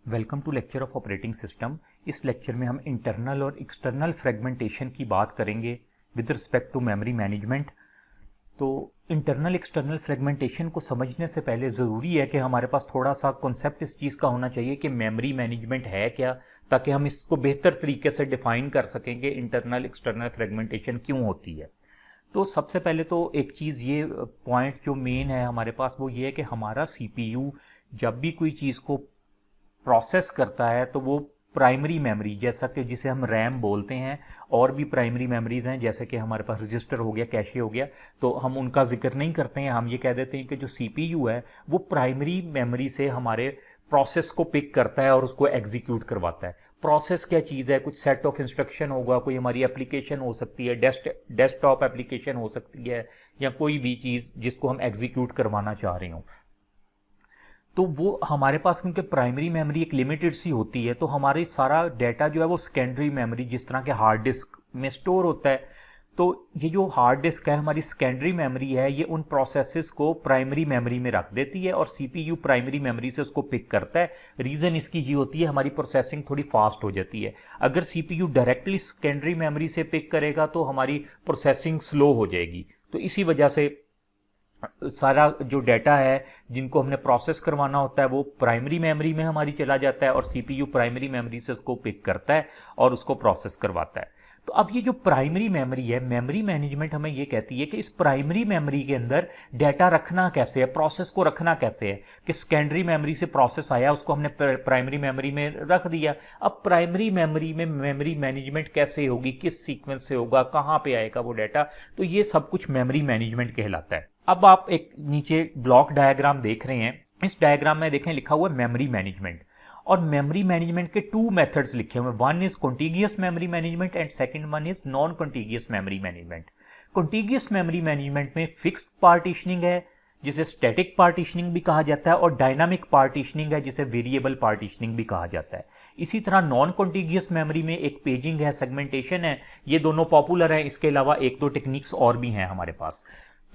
Welcome to lecture of operating system. इस lecture में हम इंटरनल और एक्सटर्नल फ्रेगमेंटेशन की बात करेंगे with respect to memory management. तो इंटरनल एक्सटर्नल फ्रेगमेंटेशन को समझने से पहले ज़रूरी है कि हमारे पास थोड़ा सा कॉन्सेप्ट इस चीज़ का होना चाहिए कि मेमोरी मैनेजमेंट है क्या, ताकि हम इसको बेहतर तरीके से डिफाइन कर सकेंगे इंटरनल एक्सटर्नल फ्रेगमेंटेशन क्यों होती है। तो सबसे पहले तो एक चीज़ ये पॉइंट जो मेन है हमारे पास वो ये है कि हमारा सीपीयू जब भी कोई चीज़ को प्रोसेस करता है तो वो प्राइमरी मेमोरी, जैसा कि जिसे हम रैम बोलते हैं, और भी प्राइमरी मेमोरीज हैं जैसे कि हमारे पास रजिस्टर हो गया, कैशे हो गया, तो हम उनका जिक्र नहीं करते हैं। हम ये कह देते हैं कि जो सीपीयू है वो प्राइमरी मेमोरी से हमारे प्रोसेस को पिक करता है और उसको एग्जीक्यूट करवाता है। प्रोसेस क्या चीज़ है? कुछ सेट ऑफ इंस्ट्रक्शन होगा, कोई हमारी एप्लीकेशन हो सकती है, डेस्कटॉप एप्लीकेशन हो सकती है, या कोई भी चीज़ जिसको हम एग्जीक्यूट करवाना चाह रहे हो। तो वो हमारे पास क्योंकि प्राइमरी मेमोरी एक लिमिटेड सी होती है, तो हमारी सारा डाटा जो है वो सेकेंडरी मेमोरी जिस तरह के हार्ड डिस्क में स्टोर होता है। तो ये जो हार्ड डिस्क है हमारी सेकेंडरी मेमोरी है, ये उन प्रोसेसेस को प्राइमरी मेमोरी में रख देती है और सीपीयू प्राइमरी मेमोरी से उसको पिक करता है। रीज़न इसकी ये होती है हमारी प्रोसेसिंग थोड़ी फास्ट हो जाती है। अगर सीपीयू डायरेक्टली सेकेंडरी मेमोरी से पिक करेगा तो हमारी प्रोसेसिंग स्लो हो जाएगी। तो इसी वजह से सारा जो डाटा है जिनको हमने प्रोसेस करवाना होता है वो प्राइमरी मेमोरी में हमारी चला जाता है और सीपीयू प्राइमरी मेमोरी से उसको पिक करता है और उसको प्रोसेस करवाता है। तो अब ये जो प्राइमरी मेमोरी है, मेमोरी मैनेजमेंट हमें ये कहती है कि इस प्राइमरी मेमोरी के अंदर डाटा रखना कैसे है, प्रोसेस को रखना कैसे है। कि सेकेंडरी मेमोरी से प्रोसेस आया, उसको हमने प्राइमरी मेमोरी में रख दिया। अब प्राइमरी मेमोरी में मेमोरी मैनेजमेंट कैसे होगी, किस सीक्वेंस से होगा, कहाँ पे आएगा वो डाटा, तो ये सब कुछ मेमोरी मैनेजमेंट कहलाता है। अब आप एक नीचे ब्लॉक डायग्राम देख रहे हैं। इस डायग्राम में देखें लिखा हुआ है मेमोरी मैनेजमेंट, और मेमोरी मैनेजमेंट के टू मेथड्स लिखे हुए हैं। One is contiguous memory management and second one is non contiguous memory management. Contiguous memory management में फिक्स्ड पार्टीशनिंग है जिसे स्टैटिक पार्टीशनिंग भी कहा जाता है, और डायनामिक पार्टीशनिंग है जिसे वेरिएबल पार्टीशनिंग भी कहा जाता है। इसी तरह नॉन कॉन्टिगियस मेमोरी में एक पेजिंग है, सेगमेंटेशन है। ये दोनों पॉपुलर हैं, इसके अलावा एक दो टेक्निक्स और भी हैं हमारे पास।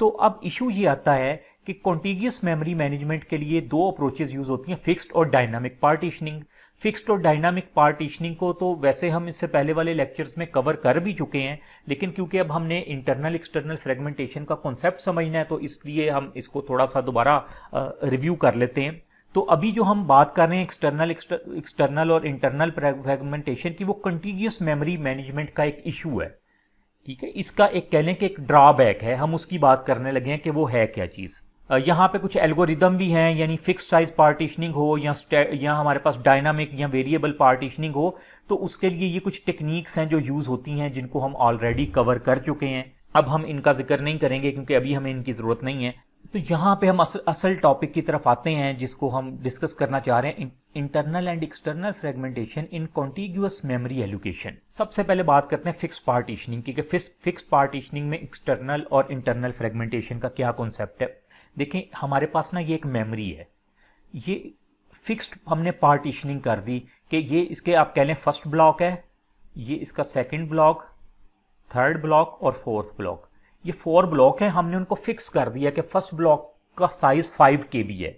तो अब इशू ये आता है कि कॉन्टिगियस मेमोरी मैनेजमेंट के लिए दो अप्रोचेस यूज होती हैं, फिक्स्ड और डायनामिक पार्टीशनिंग। फिक्स्ड और डायनामिक पार्टीशनिंग को तो वैसे हम इससे पहले वाले लेक्चर्स में कवर कर भी चुके हैं, लेकिन क्योंकि अब हमने इंटरनल एक्सटर्नल फ्रेगमेंटेशन का कॉन्सेप्ट समझना है तो इसलिए हम इसको थोड़ा सा दोबारा रिव्यू कर लेते हैं। तो अभी जो हम बात कर रहे हैं एक्सटर्नल और इंटरनल फ्रेगमेंटेशन की, वो कॉन्टिगियस मेमोरी मैनेजमेंट का एक इशू है। ठीक है, इसका एक कह लें कि एक ड्रॉबैक है, हम उसकी बात करने लगे हैं कि वो है क्या चीज़। यहाँ पे कुछ एल्गोरिदम भी हैं, यानी फिक्स साइज पार्टीशनिंग हो या हमारे पास डायनामिक या वेरिएबल पार्टीशनिंग हो, तो उसके लिए ये कुछ टेक्निक्स हैं जो यूज़ होती हैं जिनको हम ऑलरेडी कवर कर चुके हैं। अब हम इनका जिक्र नहीं करेंगे क्योंकि अभी हमें इनकी ज़रूरत नहीं है। तो यहाँ पे हम असल टॉपिक की तरफ आते हैं जिसको हम डिस्कस करना चाह रहे हैं, internal and external fragmentation in contiguous memory allocation. सबसे पहले बात करते हैं फिक्स पार्टीशनिंग की, फिक्स पार्टीशनिंग में एक्सटर्नल और इंटरनल फ्रेगमेंटेशन का क्या कॉन्सेप्ट है। देखें हमारे पास ना ये एक मेमोरी है, ये फिक्स्ड हमने पार्टीशनिंग कर दी कि ये इसके आप कह लें फर्स्ट ब्लॉक है, ये इसका सेकंड ब्लॉक, थर्ड ब्लॉक और फोर्थ ब्लॉक। ये 4 ब्लॉक हैं, हमने उनको फिक्स कर दिया कि फर्स्ट ब्लॉक का साइज 5 KB है,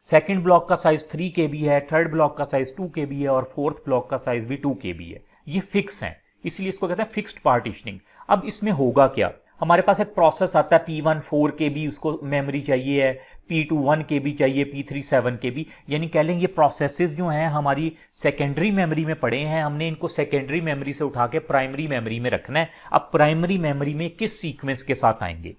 सेकंड ब्लॉक का साइज 3 KB है, थर्ड ब्लॉक का साइज 2 KB है और फोर्थ ब्लॉक का साइज भी 2 KB है। ये फिक्स हैं, इसलिए इसको कहते हैं फिक्स्ड पार्टीशनिंग। अब इसमें होगा क्या, हमारे पास एक प्रोसेस आता है P1 4 KB उसको मेमोरी चाहिए है, P2 1 KB चाहिए, P3 7 KB, यानी कह लें ये प्रोसेसेस जो हैं हमारी सेकेंडरी मेमोरी में पड़े हैं, हमने इनको सेकेंडरी मेमोरी से उठा के प्राइमरी मेमोरी में रखना है। अब प्राइमरी मेमोरी में किस सीक्वेंस के साथ आएंगे,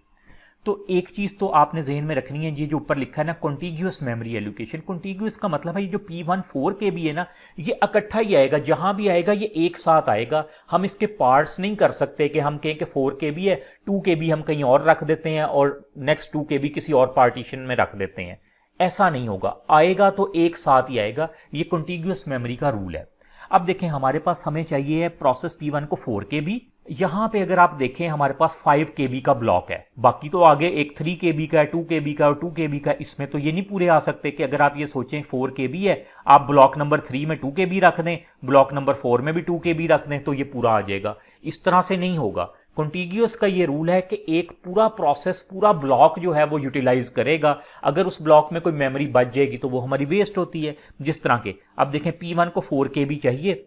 तो एक चीज तो आपने जहन में रखनी है, ये जो ऊपर लिखा है ना कॉन्टिग्यूअस मेमोरी एलोकेशन। कॉन्टिग्यूअस का मतलब है ये जो P1 4 KB है ना, ये इकट्ठा ही आएगा, जहां भी आएगा ये एक साथ आएगा। हम इसके पार्ट्स नहीं कर सकते कि हम कहें कि 4 KB है, 2 KB हम कहीं और रख देते हैं और नेक्स्ट 2 KB किसी और पार्टीशन में रख देते हैं। ऐसा नहीं होगा, आएगा तो एक साथ ही आएगा। ये कॉन्टिग्यूअस मेमोरी का रूल है। अब देखें हमारे पास हमें चाहिए है प्रोसेस P1 को 4 KB। यहां पे अगर आप देखें हमारे पास 5 KB का ब्लॉक है, बाकी तो आगे एक 3 KB का है, 2 KB का और 2 KB का। इसमें तो ये नहीं पूरे आ सकते कि अगर आप ये सोचें 4 KB है, आप ब्लॉक नंबर 3 में 2 KB रख दें, ब्लॉक नंबर 4 में भी 2 KB रख दें तो ये पूरा आ जाएगा। इस तरह से नहीं होगा। कॉन्टिग्यूअस का ये रूल है कि एक पूरा प्रोसेस, पूरा ब्लॉक जो है वो यूटिलाइज करेगा। अगर उस ब्लॉक में कोई मेमोरी बच जाएगी तो वो हमारी वेस्ट होती है। जिस तरह के अब देखें P1 को 4 KB चाहिए,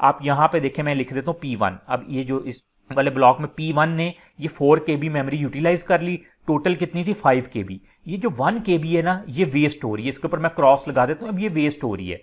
आप यहां पे देखें मैं लिख देता हूं P1। अब ये जो इस वाले ब्लॉक में P1 ने ये 4 KB मेमोरी यूटिलाइज कर ली, टोटल कितनी थी 5 KB। ये जो 1 KB है ना, ये वेस्ट हो रही है, इसके ऊपर मैं क्रॉस लगा देता हूं। अब ये वेस्ट हो रही है,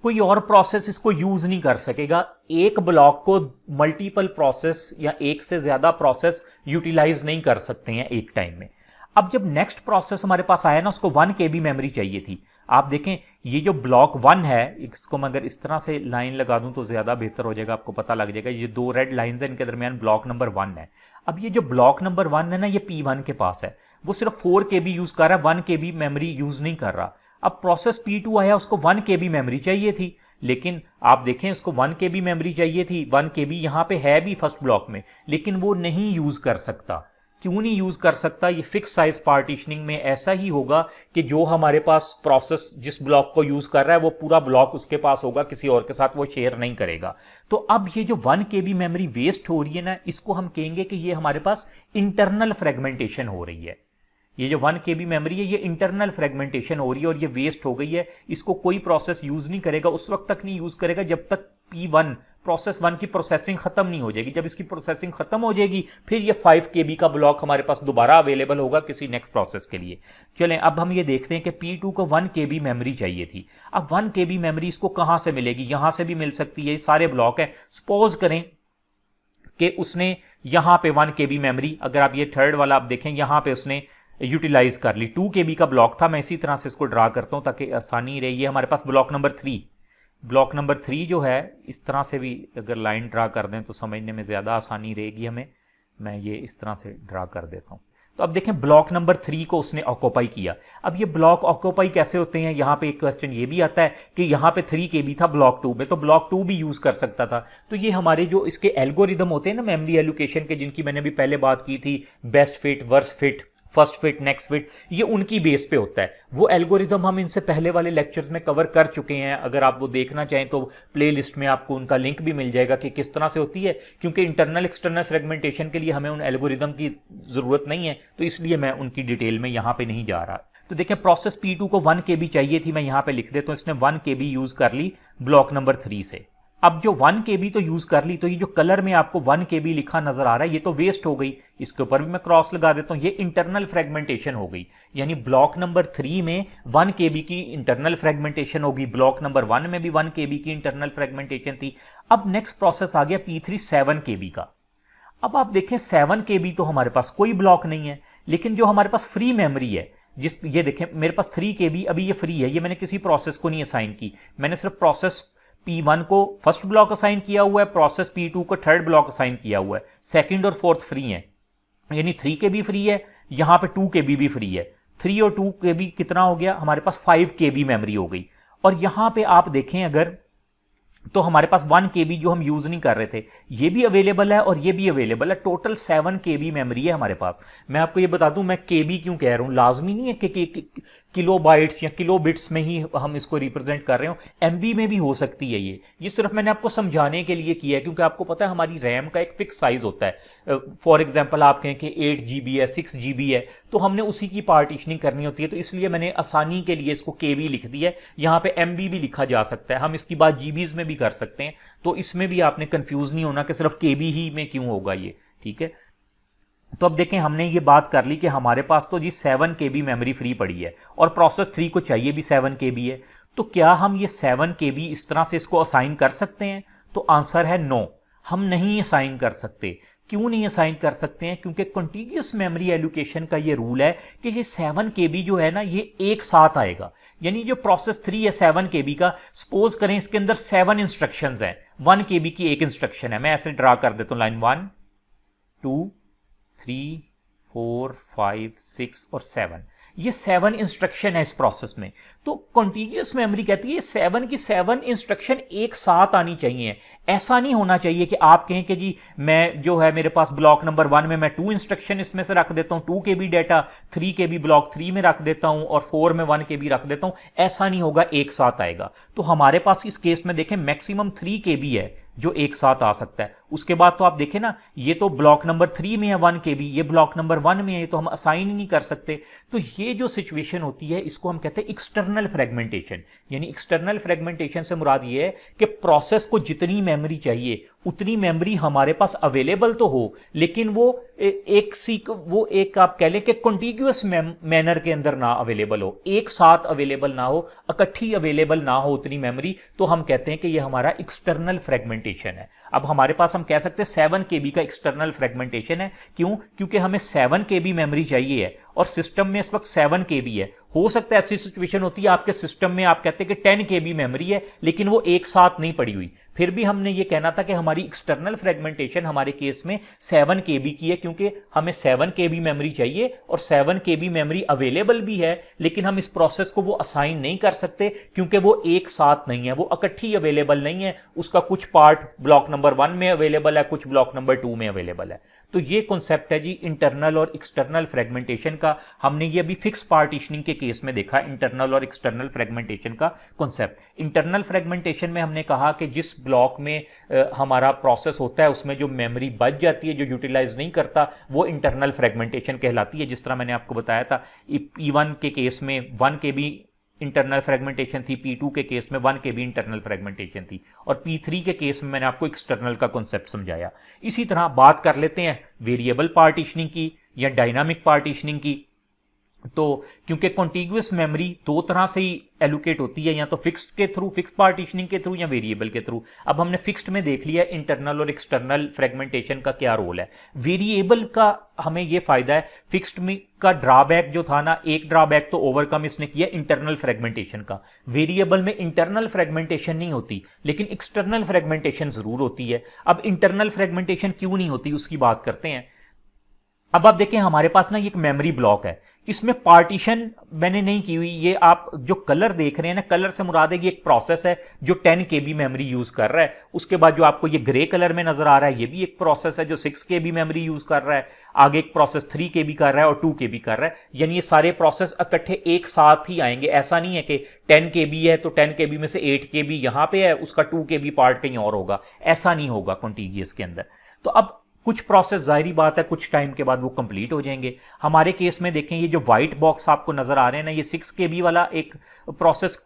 कोई और प्रोसेस इसको यूज नहीं कर सकेगा। एक ब्लॉक को मल्टीपल प्रोसेस या एक से ज्यादा प्रोसेस यूटिलाइज नहीं कर सकते हैं एक टाइम में। अब जब नेक्स्ट प्रोसेस हमारे पास आया ना, उसको 1 KB मेमोरी चाहिए थी। आप देखें ये जो ब्लॉक 1 है, इसको मैं अगर इस तरह से लाइन लगा दूं तो ज्यादा बेहतर हो जाएगा, आपको पता लग जाएगा। ये 2 रेड लाइंस हैं, इनके दरमियान ब्लॉक नंबर 1 है। अब ये जो ब्लॉक नंबर 1 है ना, ये P1 के पास है, वो सिर्फ 4 KB यूज कर रहा है, 1 KB मेमोरी यूज नहीं कर रहा। अब प्रोसेस P2 आया, उसको 1 KB मेमोरी चाहिए थी, लेकिन आप देखें उसको 1 KB मेमोरी चाहिए थी। 1 KB यहां पे है भी फर्स्ट ब्लॉक में, लेकिन वो नहीं यूज कर सकता। क्यों नहीं यूज कर सकता? ये फिक्स साइज पार्टीशनिंग में ऐसा ही होगा कि जो हमारे पास प्रोसेस जिस ब्लॉक को यूज कर रहा है वो पूरा ब्लॉक उसके पास होगा, किसी और के साथ वो शेयर नहीं करेगा। तो अब ये जो 1 KB मेमोरी वेस्ट हो रही है ना, इसको हम कहेंगे कि ये हमारे पास इंटरनल फ्रेगमेंटेशन हो रही है। ये जो 1 KB मेमोरी है, ये इंटरनल फ्रेगमेंटेशन हो रही है और ये वेस्ट हो गई है। इसको कोई प्रोसेस यूज नहीं करेगा, उस वक्त तक नहीं यूज करेगा जब तक P1 प्रोसेस 1 की प्रोसेसिंग खत्म नहीं हो जाएगी। जब इसकी प्रोसेसिंग खत्म हो जाएगी, फिर ये 5 KB का ब्लॉक हमारे पास दोबारा अवेलेबल होगा किसी नेक्स्ट प्रोसेस के लिए। चलें अब हम ये देखते हैं कि P2 को 1 KB मेमोरी चाहिए थी। अब 1 KB मेमोरी इसको कहां से मिलेगी? यहां से भी मिल सकती है, सारे ब्लॉक है। सपोज करें कि उसने यहां पे 1 KB मेमोरी, अगर आप ये थर्ड वाला आप देखें, यहां पे उसने यूटिलाइज कर ली। 2 KB का ब्लॉक था, मैं इसी तरह से इसको ड्रा करता हूं ताकि आसानी रहे। ये हमारे पास ब्लॉक नंबर 3, ब्लॉक नंबर 3 जो है, इस तरह से भी अगर लाइन ड्रा कर दें तो समझने में ज़्यादा आसानी रहेगी हमें। मैं ये इस तरह से ड्रा कर देता हूँ। तो अब देखें ब्लॉक नंबर 3 को उसने ऑक्यूपाई किया। अब ये ब्लॉक ऑक्यूपाई कैसे होते हैं? यहाँ पे एक क्वेश्चन ये भी आता है कि यहाँ पे 3 KB था ब्लॉक 2 में, तो ब्लॉक 2 भी यूज कर सकता था। तो ये हमारे जो इसके एल्गोरिदम होते हैं ना मेमोरी एलोकेशन के, जिनकी मैंने भी पहले बात की थी, best fit, worst fit, first fit, next fit, ये उनकी बेस पे होता है। वो एल्गोरिदम हम इनसे पहले वाले लेक्चर्स में कवर कर चुके हैं। अगर आप वो देखना चाहें तो प्लेलिस्ट में आपको उनका लिंक भी मिल जाएगा कि किस तरह से होती है, क्योंकि इंटरनल एक्सटर्नल फ्रेगमेंटेशन के लिए हमें उन एल्गोरिदम की जरूरत नहीं है, तो इसलिए मैं उनकी डिटेल में यहां पे नहीं जा रहा। तो देखें प्रोसेस P2 को 1 KB चाहिए थी, मैं यहां पे लिख देता हूं, इसने 1 KB यूज कर ली ब्लॉक नंबर 3 से। अब जो 1 KB तो यूज कर ली, तो ये जो कलर में आपको 1 KB लिखा नजर आ रहा है, ये तो वेस्ट हो गई। इसके ऊपर भी मैं क्रॉस लगा देता हूं, ये इंटरनल फ्रेगमेंटेशन हो गई। यानी ब्लॉक नंबर 3 में 1 KB की इंटरनल फ्रेगमेंटेशन होगी, ब्लॉक नंबर 1 में भी 1 KB की इंटरनल फ्रेगमेंटेशन थी। अब नेक्स्ट प्रोसेस आ गया P3 7 KB का। अब आप देखें 7 KB तो हमारे पास कोई ब्लॉक नहीं है, लेकिन जो हमारे पास फ्री मेमोरी है, जिस ये देखें मेरे पास 3 KB अभी ये फ्री है, ये मैंने किसी प्रोसेस को नहीं असाइन की, मैंने सिर्फ प्रोसेस P1 को फर्स्ट ब्लॉक असाइन किया हुआ है, प्रोसेस P2 को थर्ड ब्लॉक असाइन किया हुआ है, सेकंड और फोर्थ फ्री है। यानी 3 KB फ्री है, यहां पे 2 KB भी फ्री है। 3 और 2 KB कितना हो गया? हमारे पास 5 KB मेमोरी हो गई। और यहां पे आप देखें अगर, तो हमारे पास 1 KB जो हम यूज नहीं कर रहे थे, ये भी अवेलेबल है और ये भी अवेलेबल है। टोटल 7 KB मेमोरी है हमारे पास। मैं आपको ये बता दूं, मैं KB क्यों कह रहा हूं, लाजमी नहीं है कि किलो बाइट्स या किलो बिट्स में ही हम इसको रिप्रेजेंट कर रहे हो, MB में भी हो सकती है। ये सिर्फ मैंने आपको समझाने के लिए किया है, क्योंकि आपको पता है हमारी रैम का एक फिक्स साइज होता है। फॉर एग्जाम्पल आप कहें कि 8 GB है, 6 GB है, तो हमने उसी की पार्टीशनिंग करनी होती है। तो इसलिए मैंने आसानी के लिए इसको KB लिख दिया है। यहाँ पे MB भी लिखा जा सकता है, हम इसकी बात GBs में भी कर सकते हैं। तो इसमें भी आपने कंफ्यूज नहीं होना कि सिर्फ KB ही में क्यों होगा ये, ठीक है। तो अब देखें हमने ये बात कर ली कि हमारे पास तो जी 7 KB मेमोरी फ्री पड़ी है और प्रोसेस 3 को चाहिए भी 7 KB है। तो क्या हम ये 7 KB इस तरह से इसको असाइन कर सकते हैं? तो आंसर है नो, हम नहीं असाइन कर सकते। क्यों नहीं असाइन कर सकते हैं? क्योंकि कॉन्टिग्यूअस मेमोरी एलोकेशन का ये रूल है कि ये 7 KB जो है ना, ये एक साथ आएगा। यानी जो प्रोसेस 3 है 7 KB का, सपोज करें इसके अंदर 7 इंस्ट्रक्शंस हैं, 1 KB की एक इंस्ट्रक्शन है। मैं ऐसे ड्रा कर देता हूं, लाइन 1 2 3 4 5 6 और 7, ये 7 इंस्ट्रक्शन है इस प्रोसेस में। तो कॉन्टिग्यूअस मेमोरी कहती है 7 की 7 इंस्ट्रक्शन एक साथ आनी चाहिए। ऐसा नहीं होना चाहिए कि आप कहें कि जी मैं जो है मेरे पास ब्लॉक नंबर 1 में मैं 2 इंस्ट्रक्शन इसमें से रख देता हूं, 2 KB डाटा, 3 KB ब्लॉक 3 में रख देता हूं और 4 में 1 KB रख देता हूं। ऐसा नहीं होगा, एक साथ आएगा। तो हमारे पास इस केस में देखें मैक्सिमम 3 KB है जो एक साथ आ सकता है। उसके बाद तो आप देखें ना, ये तो ब्लॉक नंबर 3 में है 1 KB, ये ब्लॉक नंबर 1 में है, तो हम असाइन ही नहीं कर सकते। तो ये जो सिचुएशन होती है इसको हम कहते हैं एक्सटर्नल फ्रेगमेंटेशन। यानी एक्सटर्नल फ्रेगमेंटेशन से मुराद ये है कि प्रोसेस को जितनी मेमोरी चाहिए उतनी मेमोरी हमारे पास अवेलेबल तो हो, लेकिन वो एक आप कह लें कि कॉन्टिग्यूअस मैनर के अंदर ना अवेलेबल हो, एक साथ अवेलेबल ना हो, इकट्ठी अवेलेबल ना हो उतनी मेमोरी, तो हम कहते हैं कि ये हमारा एक्सटर्नल फ्रेगमेंटेशन है। अब हमारे पास हम कह सकते हैं 7 KB का एक्सटर्नल फ्रेगमेंटेशन है। क्यों? क्योंकि हमें 7 KB मेमोरी चाहिए है और सिस्टम में इस वक्त 7 KB है। हो सकता है ऐसी सिचुएशन होती है आपके सिस्टम में, आप कहते हैं कि 10 KB मेमोरी है लेकिन वो एक साथ नहीं पड़ी हुई, फिर भी हमने ये कहना था कि हमारी एक्सटर्नल फ्रेगमेंटेशन हमारे केस में 7 KB की है, क्योंकि हमें 7 KB मेमोरी चाहिए और 7 KB मेमोरी अवेलेबल भी है, लेकिन हम इस प्रोसेस को वो असाइन नहीं कर सकते क्योंकि वो एक साथ नहीं है, वो इकट्ठी अवेलेबल नहीं है। उसका कुछ पार्ट ब्लॉक नंबर 1 में अवेलेबल है, कुछ ब्लॉक नंबर 2 में अवेलेबल है। तो ये कॉन्सेप्ट है जी इंटरनल और एक्सटर्नल फ्रेगमेंटेशन का। हमने ये अभी फिक्स पार्टीशनिंग के केस में देखा, इंटरनल और एक्सटर्नल फ्रेगमेंटेशन का कॉन्सेप्ट। इंटरनल फ्रेगमेंटेशन में हमने कहा कि जिस ब्लॉक में हमारा प्रोसेस होता है उसमें जो मेमोरी बच जाती है, जो यूटिलाइज नहीं करता, वो इंटरनल फ्रेगमेंटेशन कहलाती है। जिस तरह मैंने आपको बताया था, P1 के केस में 1 KB इंटरनल फ्रेगमेंटेशन थी, P2 के केस में 1 KB इंटरनल फ्रेगमेंटेशन थी, और P3 के केस में मैंने आपको एक्सटर्नल का कॉन्सेप्ट समझाया। इसी तरह बात कर लेते हैं वेरिएबल पार्टीशनिंग की या डायनामिक पार्टीशनिंग की। तो क्योंकि कॉन्टिग्यूअस मेमोरी दो तरह से ही एलोकेट होती है, या तो फिक्स्ड के थ्रू, फिक्स पार्टीशनिंग के थ्रू, या वेरिएबल के थ्रू। अब हमने फिक्स्ड में देख लिया इंटरनल और एक्सटर्नल फ्रेगमेंटेशन का क्या रोल है। वेरिएबल का हमें यह फायदा है, फिक्स्ड में का ड्रॉबैक जो था ना, एक ड्रॉबैक तो ओवरकम इसने किया इंटरनल फ्रेगमेंटेशन का। वेरिएबल में इंटरनल फ्रेगमेंटेशन नहीं होती लेकिन एक्सटर्नल फ्रेगमेंटेशन जरूर होती है। अब इंटरनल फ्रेगमेंटेशन क्यों नहीं होती उसकी बात करते हैं। अब आप देखें हमारे पास ना एक मेमोरी ब्लॉक है, इसमें पार्टीशन मैंने नहीं की हुई। ये आप जो कलर देख रहे हैं ना, कलर से मुराद है कि एक प्रोसेस है जो 10 KB मेमोरी यूज कर रहा है। उसके बाद जो आपको ये ग्रे कलर में नजर आ रहा है, ये भी एक प्रोसेस है जो 6 KB मेमोरी यूज कर रहा है। आगे एक प्रोसेस 3 KB कर रहा है और 2 KB कर रहा है। यानी ये सारे प्रोसेस इकट्ठे एक साथ ही आएंगे। ऐसा नहीं है कि 10 KB है तो 10 KB में से 8 KB यहां पे है, उसका 2 KB पार्ट कहीं और होगा, ऐसा नहीं होगा कॉन्टिगियस के अंदर। तो अब कुछ प्रोसेस जाहिर बात है कुछ टाइम के बाद वो कंप्लीट हो जाएंगे। हमारे केस में देखें, ये जो व्हाइट बॉक्स आपको नजर आ रहे हैं ना, ये 6 KB वाला एक प्रोसेस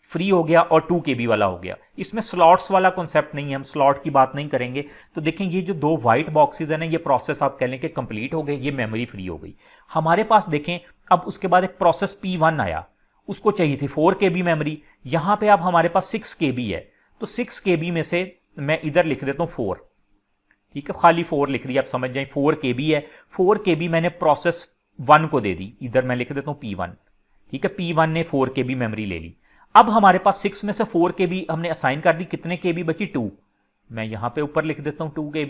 फ्री हो गया और 2 KB वाला हो गया। इसमें स्लॉट्स वाला कॉन्सेप्ट नहीं है, हम स्लॉट की बात नहीं करेंगे। तो देखें ये जो दो व्हाइट बॉक्सेस है ना, ये प्रोसेस आप कह लें कि कंप्लीट हो गए, ये मेमोरी फ्री हो गई। हमारे पास देखें अब उसके बाद एक प्रोसेस P1 आया, उसको चाहिए थी 4 KB मेमोरी। यहां पर अब हमारे पास 6 KB है, तो 6 KB में से मैं इधर लिख देता हूं 4, ठीक है, खाली 4 लिख दिया, आप समझ जाए 4 KB है। 4 KB मैंने प्रोसेस 1 को दे दी, इधर मैं लिख देता हूं P1, ठीक है। P1 ने 4 KB मेमोरी ले ली। अब हमारे पास 6 में से 4 KB हमने असाइन कर दी, कितने KB बची? 2। मैं यहां पे ऊपर लिख देता हूं 2 KB,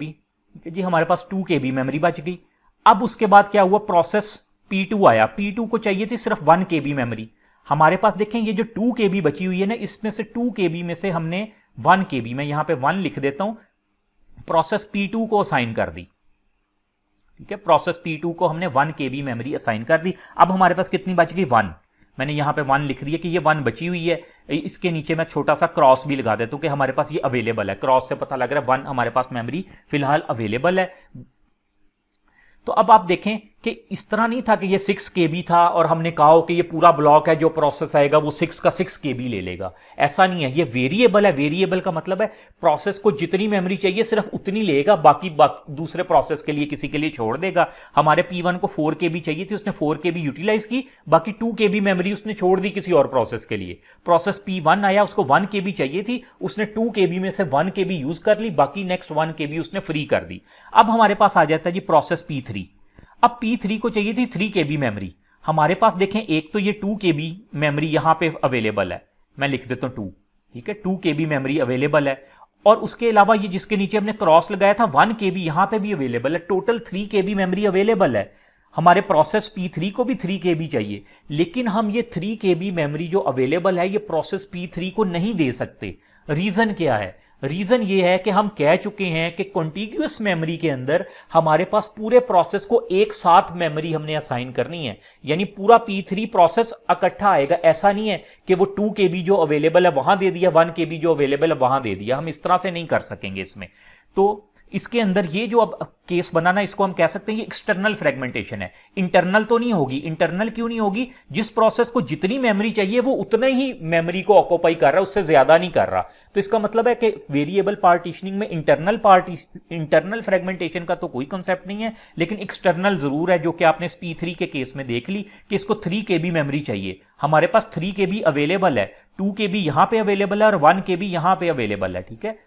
ठीक है जी, हमारे पास 2 KB मेमोरी बच गई। अब उसके बाद क्या हुआ, प्रोसेस P2 आया। P2 को चाहिए थी सिर्फ 1 KB मेमोरी। हमारे पास देखें ये जो 2 KB बची हुई है ना, इसमें से 2 KB में से हमने 1 KB, मैं यहां पे 1 लिख देता हूं, प्रोसेस P2 को असाइन कर दी, ठीक है। प्रोसेस P2 को हमने 1 KB मेमोरी असाइन कर दी। अब हमारे पास कितनी बच गई? 1। मैंने यहां पे 1 लिख दिया कि ये 1 बची हुई है। इसके नीचे मैं छोटा सा क्रॉस भी लगा देता हूं कि हमारे पास ये अवेलेबल है। क्रॉस से पता लग रहा है 1 हमारे पास मेमोरी फिलहाल अवेलेबल है। तो अब आप देखें कि इस तरह नहीं था कि ये 6 KB था और हमने कहा हो कि ये पूरा ब्लॉक है, जो प्रोसेस आएगा वो 6 का 6 KB ले लेगा। ऐसा नहीं है, ये वेरिएबल है। वेरिएबल का मतलब है प्रोसेस को जितनी मेमोरी चाहिए सिर्फ उतनी लेगा, बाकी दूसरे प्रोसेस के लिए किसी के लिए छोड़ देगा। हमारे P1 को 4 KB चाहिए थी, उसने 4 KB यूटिलाइज की, बाकी 2 KB मेमोरी उसने छोड़ दी किसी और प्रोसेस के लिए। प्रोसेस P1 आया, उसको 1 KB चाहिए थी, उसने 2 KB में से 1 KB यूज कर ली, बाकी नेक्स्ट 1 KB उसने फ्री कर दी। अब हमारे पास आ जाता है जी प्रोसेस P3। अब P3 को चाहिए थी 3 KB मेमोरी। हमारे पास देखें एक तो ये 2 KB मेमोरी यहां पे अवेलेबल है, मैं लिख देता हूं 2, ठीक है। 2 KB मेमोरी अवेलेबल है, और उसके अलावा ये जिसके नीचे हमने क्रॉस लगाया था 1 KB यहां पे भी अवेलेबल है। टोटल 3 KB मेमोरी अवेलेबल है। हमारे प्रोसेस P3 को भी 3 KB चाहिए, लेकिन हम ये 3 KB मेमोरी जो अवेलेबल है ये प्रोसेस P3 को नहीं दे सकते। रीजन क्या है? रीजन ये है कि हम कह चुके हैं कि कॉन्टिग्यूअस मेमोरी के अंदर हमारे पास पूरे प्रोसेस को एक साथ मेमोरी हमने असाइन करनी है, यानी पूरा P3 प्रोसेस इकट्ठा आएगा। ऐसा नहीं है कि वो 2 KB जो अवेलेबल है वहां दे दिया, 1 KB जो अवेलेबल है वहां दे दिया, हम इस तरह से नहीं कर सकेंगे इसमें। तो इसके अंदर ये जो अब केस बनाना, इसको हम कह सकते हैं ये एक्सटर्नल फ्रेगमेंटेशन है। इंटरनल तो नहीं होगी। इंटरनल क्यों नहीं होगी? जिस प्रोसेस को जितनी मेमोरी चाहिए वो उतना ही मेमोरी को ऑक्यूपाई कर रहा है, उससे ज्यादा नहीं कर रहा। तो इसका मतलब है कि वेरिएबल पार्टीशनिंग में इंटरनल फ्रेगमेंटेशन का तो कोई कंसेप्ट नहीं है, लेकिन एक्सटर्नल जरूर है, जो कि आपने P3 के केस में देख ली कि इसको 3 KB मेमोरी चाहिए। हमारे पास 3 KB अवेलेबल है, 2 KB यहां पे अवेलेबल है और 1 KB यहां पे अवेलेबल है, ठीक है।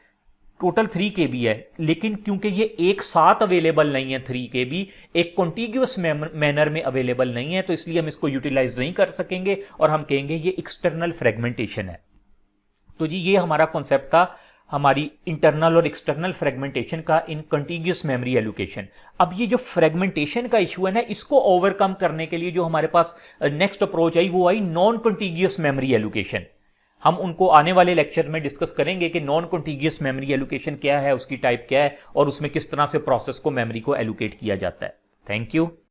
टोटल 3 KB है, लेकिन क्योंकि ये एक साथ अवेलेबल नहीं है, 3 KB एक कॉन्टिग्यूअस मैनर में अवेलेबल नहीं है, तो इसलिए हम इसको यूटिलाइज नहीं कर सकेंगे और हम कहेंगे ये एक्सटर्नल फ्रेगमेंटेशन है। तो जी ये हमारा कॉन्सेप्ट था, हमारी इंटरनल और एक्सटर्नल फ्रेगमेंटेशन का इन कॉन्टिग्यूअस मेमोरी एलोकेशन। अब ये जो फ्रेगमेंटेशन का इशू है ना, इसको ओवरकम करने के लिए जो हमारे पास नेक्स्ट अप्रोच आई वो आई नॉन कॉन्टिग्यूअस मेमोरी एलोकेशन। हम उनको आने वाले लेक्चर में डिस्कस करेंगे कि नॉन कॉन्टिग्यूअस मेमोरी एलोकेशन क्या है, उसकी टाइप क्या है और उसमें किस तरह से प्रोसेस को मेमोरी को एलोकेट किया जाता है। Thank you.